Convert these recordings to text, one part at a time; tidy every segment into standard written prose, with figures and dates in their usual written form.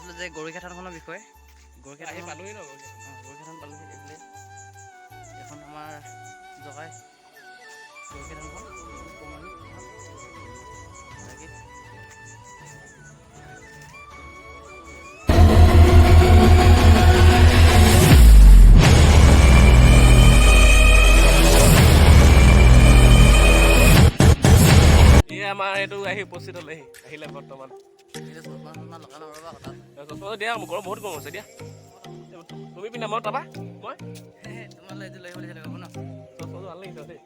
কৈছিলোঁ যে গৰখীয়া থানখনৰ বিষয়ে। গৰখীয়া থান পালোহি ন গৰখীয়া থান পালোহি। এইফালে এখন আমাৰ জগাই গৰখীয়া থানখন পুৰণি তাকে আমাৰ এইটো আহি উপস্থিত হ'লেহি আহিলে বৰ্তমান দিয়া গৰম বহুত গৰম হৈছে দিয়া তুমি পিন্ধা মই তাৰপা মই তোমালৈ এইটো লৈ আহিব লাগিব ন চশমাটো ভাল লাগিছে দেই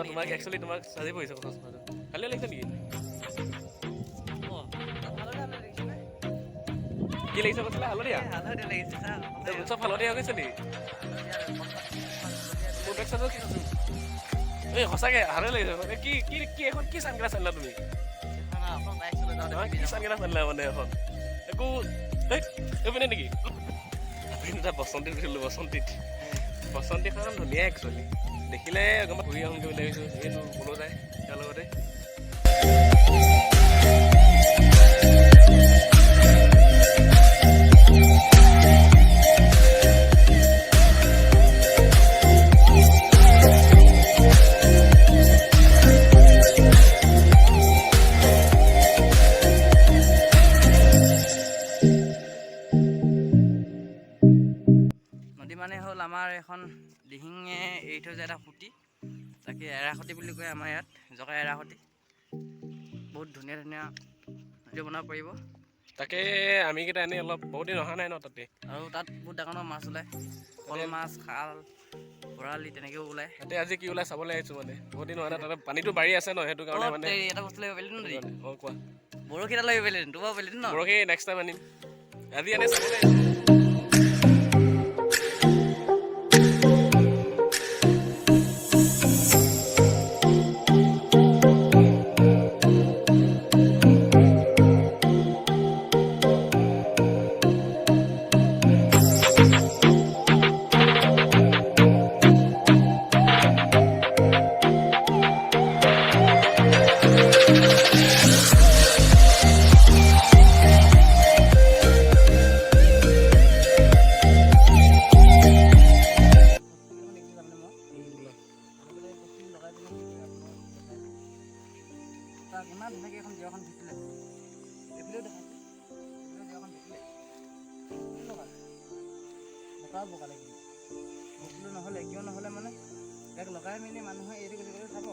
তোমাক একচুৱেলি তোমাক চাজি পৰিছে চশমাটো ভালে লাগিছে নেকি কি লাগিছে কৈছিলে হালধীয়া চব হালধীয়া হৈ গৈছে নেকি এই সঁচাকে ভালে লাগিছে মানে কি কি কি এখন কি চানগ্লাছ আনিলা তুমি কি চানগ্লাছ আনিলা মানে এখন একো এইপিনে নেকি এটা বসন্তীখন ধুনীয়া একচুৱেলি দেখিলে অকণমান ঘূৰি আহোঁগৈ বুলি ভাবিছোঁ এইটো ক'লো যায় তাৰ লগতে মানে হ'ল আমাৰ এখন দিহিঙে এৰি থৈ যায় এটা খুঁটি তাকে এৰাখুঁটি বুলি কয় আমাৰ ইয়াত জগাই এৰাখুঁটি বহুত ধুনীয়া ধুনীয়া ভিডিঅ' বনাব পাৰিব তাকে আমি কেইটা এনেই অলপ বহুত দিন অহা নাই ন তাতে আৰু তাত বহুত ডাঙৰ ডাঙৰ মাছ ওলায় শ'ল মাছ খাল বৰালি তেনেকৈও ওলায় তাতে আজি কি ওলাই চাবলৈ আহিছোঁ মানে বহুত দিন হোৱা নাই তাতে পানীটো বাঢ়ি আছে ন সেইটো কাৰণে মানে এটা বস্তু লৈ পাৰিলি ন অঁ কোৱা বৰশী এটা লৈ পাৰিলি তোমাৰ পাৰিলি ন বৰশী নেক্সট টাইম আনিম আজি এনেই চাবলৈ আহিছোঁ ইমান ধুনীয়াকৈ এখন জীয়াখন দিছিলে এইফালেও দেখাইছে জীয়াখন দিছিলে বতাহ বগা লাগিব বস্তুটো নহ'লে কিয় নহ'লে মানে ইয়াক লগাই মেলি মানুহে এইটো কৰি চাব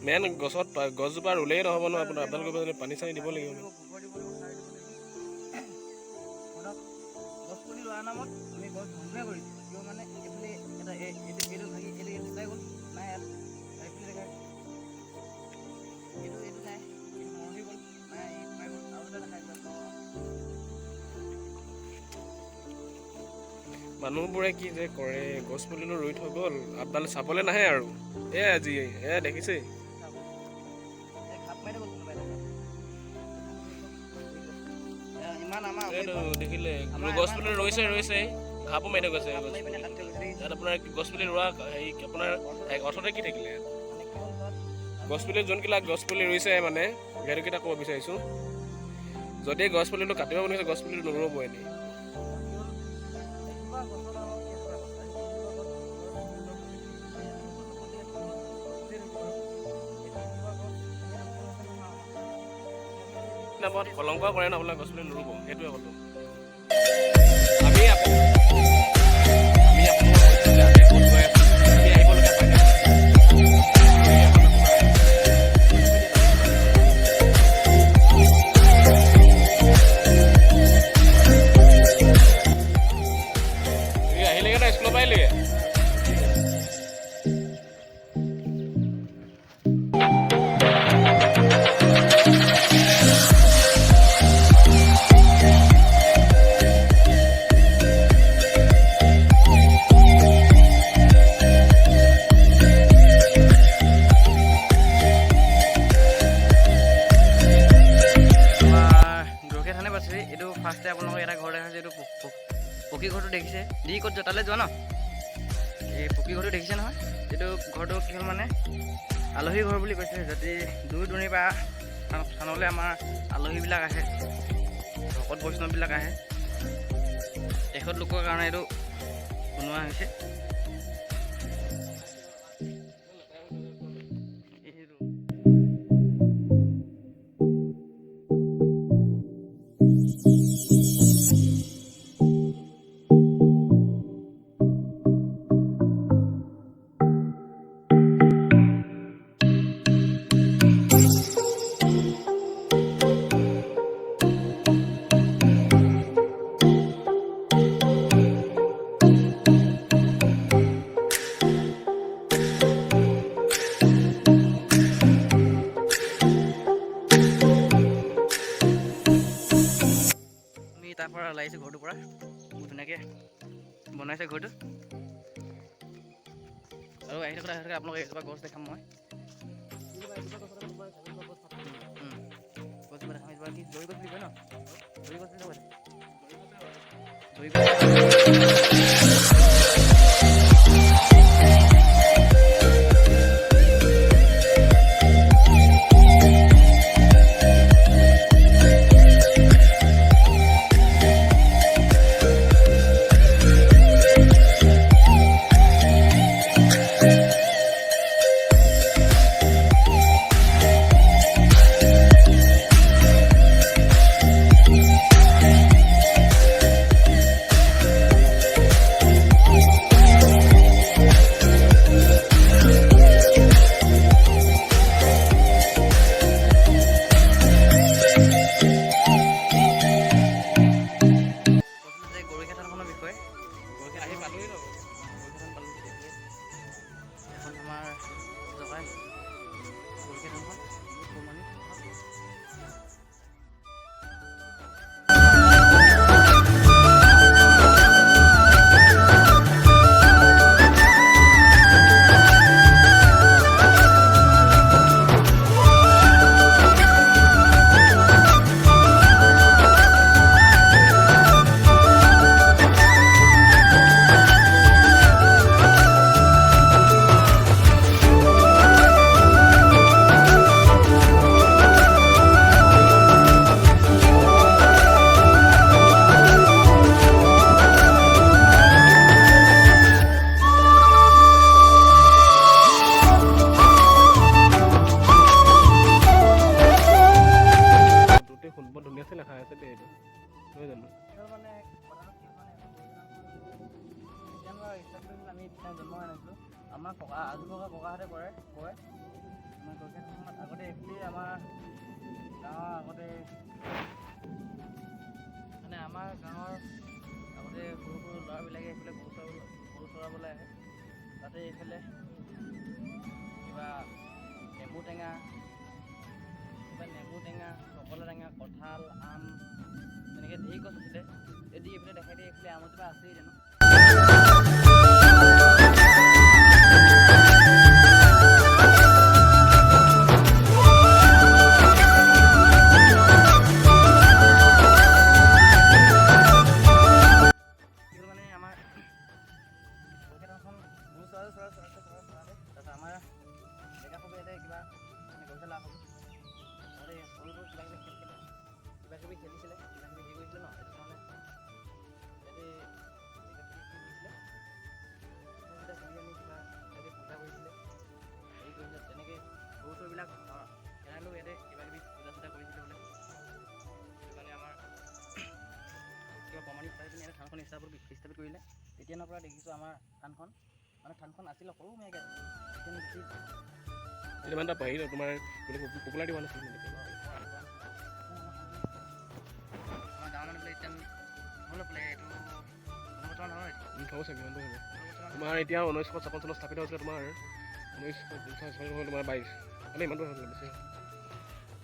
মেইন গছজোপা ৰুলেই নহ'ব ন আপোনাৰ আপডাল কৰিব পানি চানি দিব লাগিব গছ পুলি ৰোৱাৰ নামত আমি গছ ধ্বংসই কৰিছোঁ কিয় মানে এইফালে এটা এইটো ভাগি এইটো ওলাই গ'ল নাই ইয়াত এইফালে দেখা এইটো নাই এইটো মৰি গ'ল নাই সোমাই গ'ল আৰু এটা দেখাইছে মানুহবোৰে কি যে কৰে গছ পুলিটো ৰুই থৈ গ'ল আপডাল চাবলৈ নাহে আৰু আজি দেখিছেই দেখিলে গছ পুলি ৰৈছে ঘাপো মাৰি থৈ গৈছে ইয়াত আপোনাৰ গছ পুলি ৰোৱা হেৰি আপোনাৰ অৰ্থতে কি থাকিলে গছ পুলি যোনকেইটা গছ পুলি ৰুইছে মানে সেইটোকেইটা ক'ব বিচাৰিছোঁ যদি গছ পুলিটো কাটিব মন গৈছে গছ পুলিটো নৰুব এনেই নামত কলংক কৰে ন আপোনাৰ গছ পুলি নৰুব সেইটোৱে কথা স্কুলৰ পৰা আহিলে এইটো ফাৰ্ষ্টে আপোনালোকে এটা ঘৰ দেখাইছে এইটো পকী ঘৰটো দেখিছে দি ক'ত তালৈ যোৱা ন এই পকী ঘৰটো দেখিছে নহয় এইটো ঘৰটো কি হ'ল মানে আলহী ঘৰ বুলি কৈছে যদি দূৰ দূৰণিৰ পৰা থানলৈ আমাৰ আলহীবিলাক আহে, ভকত বৈষ্ণৱবিলাক আহে। তেখেত লোকৰ কাৰণে এইটো বনোৱা হৈছে। তাৰ পৰা ওলাইছে ঘৰটোৰ পৰা বহুত ধুনীয়াকৈ বনাইছে ঘৰটো। আৰু আহি থাকোঁতে আপোনালোকক এজোপা গছ দেখাম মই। গছজোপা দেখাম, এজোপা কি জৰি গছ বুলি কয় ন? জৰি গছ বুলি কয়। জৰি গছ আমাৰ ককাহঁতে কয় আগতে একচুৱেলি আমাৰ গাঁৱৰ আগতে সৰু সৰু ল'ৰাবিলাকে এইফালে গৰু চৰাবলৈ আহে। তাতে এইফালে কিবা নেমু টেঙা, চকলা টেঙা, কঁঠাল, আম তেনেকৈ ঢেৰ গছ আছিলে। যদি এইফালে দেখাই দিয়ে এইফালে আমৰ জোপা আছেই জানো। থানখন স্থাপিত কৰিলে তেতিয়াৰ পৰা দেখিছোঁ আমাৰ থানখন আছিল সৰু মেঘে তোমাৰ পপুলাৰিটি হোৱা নাছিল। আমাৰ গাঁৱৰ মানুহ এতিয়া হ'ল বোলে এইটো হ'ব চাগে কিমানটো হ'ব। তোমাৰ এতিয়া 1956 চনত স্থাপিত হৈছিলে, তোমাৰ 1950 তোমাৰ 22 মানে ইমানটো হৈছিলে বেছি।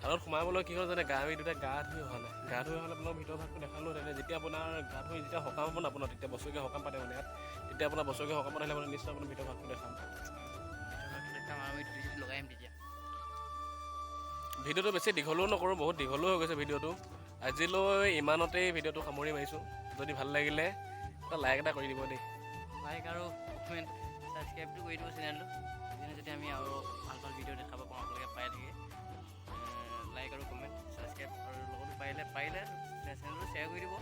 থানত সোমাবলৈ কি হ'ল জানে, আমি দুটা গা ধুই অহা নাই। গা ধুই অহা আপোনাৰ ভিতৰ ভাগটো দেখালোঁ তেনে যেতিয়া আপোনাৰ গা ধুই যেতিয়া সকাম হ'ব না আপোনাৰ, তেতিয়া বছৰেকীয়া সকাম পাতে মানে ইয়াত, তেতিয়া আপোনাৰ বছৰেকীয়া সকামত আহিলে মানে নিশ্চয় আপোনাৰ ভিতৰ ভাগটো দেখাম। ভিডিঅ'টো বেছি দীঘলেও নকৰোঁ, বহুত দীঘলেও হৈ গৈছে ভিডিঅ'টো। আজিলৈ ইমানতেই ভিডিঅ'টো সামৰি মাৰিছোঁ। যদি ভাল লাগিলে এটা লাইক এটা কৰি দিব দেই। লাইক আৰু কমেণ্ট ছাবস্ক্ৰাইবটো কৰি দিব চেনেলটো, যদি আমি আৰু ভাল ভিডিঅ' দেখাব পাৰোঁ আপোনালোকে পাই থাকে। লাইক আৰু পাৰিলে চেনেলটো শ্বেয়াৰ কৰি দিব।